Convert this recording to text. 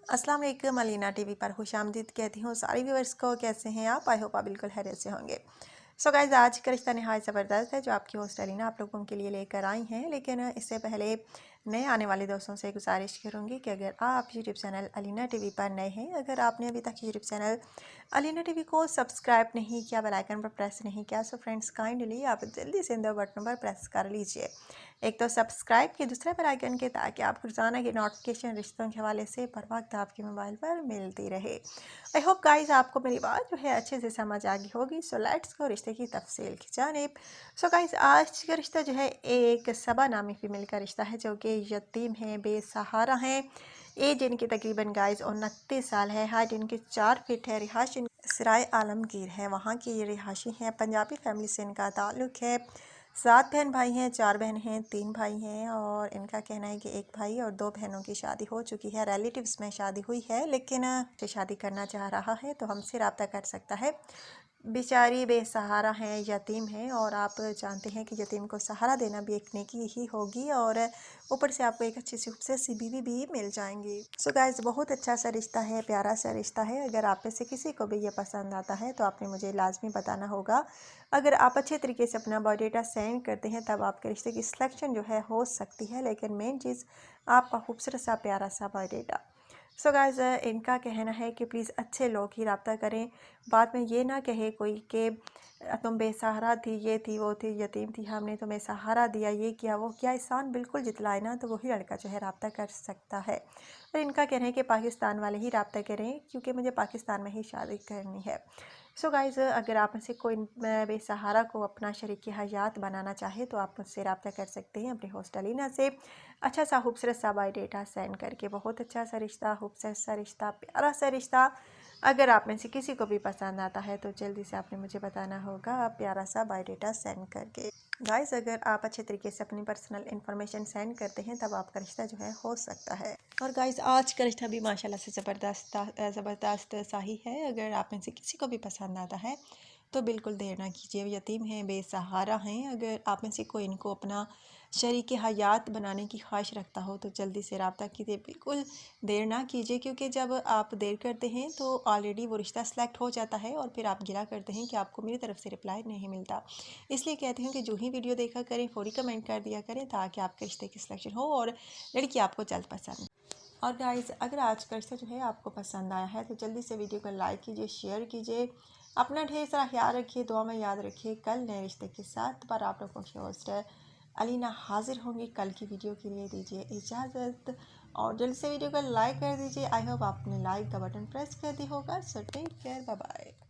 अस्सलाम वालेकुम, अलीना टीवी पर खुशामदीद कहती हूँ सारी व्यूअर्स को। कैसे हैं आप? आई होप आप बिल्कुल खैरियत से होंगे। सो गाइस, आज का रिश्ता नहायत ज़बरदस्त है जो आपकी होस्ट अलीना आप लोगों के लिए लेकर आई हैं। लेकिन इससे पहले नए आने वाले दोस्तों से गुजारिश करूँगी कि अगर आप यूट्यूब चैनल अलीना टीवी पर नए हैं, अगर आपने अभी तक यूट्यूब चैनल अलीना टीवी को सब्सक्राइब नहीं किया, बेल आइकन पर प्रेस नहीं किया, सो फ्रेंड्स काइंडली आप जल्दी से इन दो बटनों पर प्रेस कर लीजिए। एक तो सब्सक्राइब के, दूसरे बेल आइकन के, ताकि आपको रोजाना की नोटिफिकेशन रिश्तों के हवाले से बर वक्त आपके मोबाइल पर मिलती रहे। आई होप गाइस आपको मेरी बात जो है अच्छे से समझ आ गई होगी। सो लेट्स गो रिश्ते की तफसील की जानिब। सो गाइस, आज का रिश्ता जो है एक सबा नामी फीमेल का रिश्ता है जो कि यतीम है, बेसहारा है। एज इनकी तकरीबन गाइस 29 साल है। हाइट इनकी 4 फीट है। रिहाश सराय आलमगीर है, वहाँ की ये रिहाशी हैं। पंजाबी फैमिली से इनका ताल्लुक़ है। 7 बहन भाई हैं, 4 बहन हैं, 3 भाई हैं। और इनका कहना है कि एक भाई और 2 बहनों की शादी हो चुकी है। रिलेटिव्स में शादी हुई है, लेकिन जो शादी करना चाह रहा है तो हमसे रब्ता कर सकता है। बेचारी बेसहारा हैं, यतीम हैं, और आप जानते हैं कि यतीम को सहारा देना भी एक नेकी ही होगी, और ऊपर से आपको एक अच्छी सी खूबसूरत सी बीवी भी मिल जाएंगी। सो गाइस, बहुत अच्छा सा रिश्ता है, प्यारा सा रिश्ता है। अगर आप में से किसी को भी ये पसंद आता है तो आपने मुझे लाजमी बताना होगा। अगर आप अच्छे तरीके से अपना बायोडाटा सेंड करते हैं तब आपके रिश्ते की सिलेक्शन जो है हो सकती है। लेकिन मेन चीज़ आपका खूबसूरत सा प्यारा सा बायोडाटा। सो गाइस, इनका कहना है कि प्लीज़ अच्छे लोग ही रब्ता करें। बाद में ये ना कहे कोई कि तुम बेसहारा थी, ये थी, वो थी, यतीम थी, हमने तुम्हें सहारा दिया, ये किया, वो किया। एहसान बिल्कुल जितलाए ना तो वही लड़का जो है रब्ता कर सकता है। और इनका कहना है कि पाकिस्तान वाले ही रब्ता करें, क्योंकि मुझे पाकिस्तान में ही शादी करनी है। सो गाइस, अगर आप में से कोई बेसहारा को अपना शरीक हयात बनाना चाहे तो आप मुझसे रब्ता कर सकते हैं अपनी होस्ट अलीना से। अच्छा सा खूबसूरत सा बायोडाटा सेंड करके। बहुत अच्छा सा रिश्ता, खूबसूरत सा रिश्ता, प्यारा सा रिश्ता। अगर आप में से किसी को भी पसंद आता है तो जल्दी से आपने मुझे बताना होगा प्यारा सा बायोडाटा सेंड करके। गाइस, अगर आप अच्छे तरीके से अपनी पर्सनल इन्फॉर्मेशन सेंड करते हैं तब आपका रिश्ता जो है हो सकता है। और गाइस, आज का रिश्ता भी माशाल्लाह से ज़बरदस्त सा ही है। अगर आप में से किसी को भी पसंद आता है तो बिल्कुल देर ना कीजिए। यतीम हैं, बेसहारा हैं। अगर आप में से कोई इनको अपना शरीक हयात बनाने की ख्वाहिश रखता हो तो जल्दी से रब्ता कीजिए, बिल्कुल देर ना कीजिए। क्योंकि जब आप देर करते हैं तो ऑलरेडी वो रिश्ता सेलेक्ट हो जाता है और फिर आप गिला करते हैं कि आपको मेरी तरफ से रिप्लाई नहीं मिलता। इसलिए कहती हूँ कि जो ही वीडियो देखा करें फौरी कमेंट कर दिया करें, ताकि आपके रिश्ते की सिलेक्शन हो और लड़की आपको जल्द पसंद। और गाइस, अगर आज का रिश्ता जो है आपको पसंद आया है तो जल्दी से वीडियो को लाइक कीजिए, शेयर कीजिए। अपना ढेर सारा ख्याल रखिए, दुआ में याद रखिए। कल नए रिश्ते के साथ पर आप लोगों की होस्ट अलीना हाजिर होंगी। कल की वीडियो के लिए दीजिए इजाज़त और जल्दी से वीडियो को लाइक कर दीजिए। आई होप आपने लाइक का बटन प्रेस कर दी होगा। So take care, bye bye.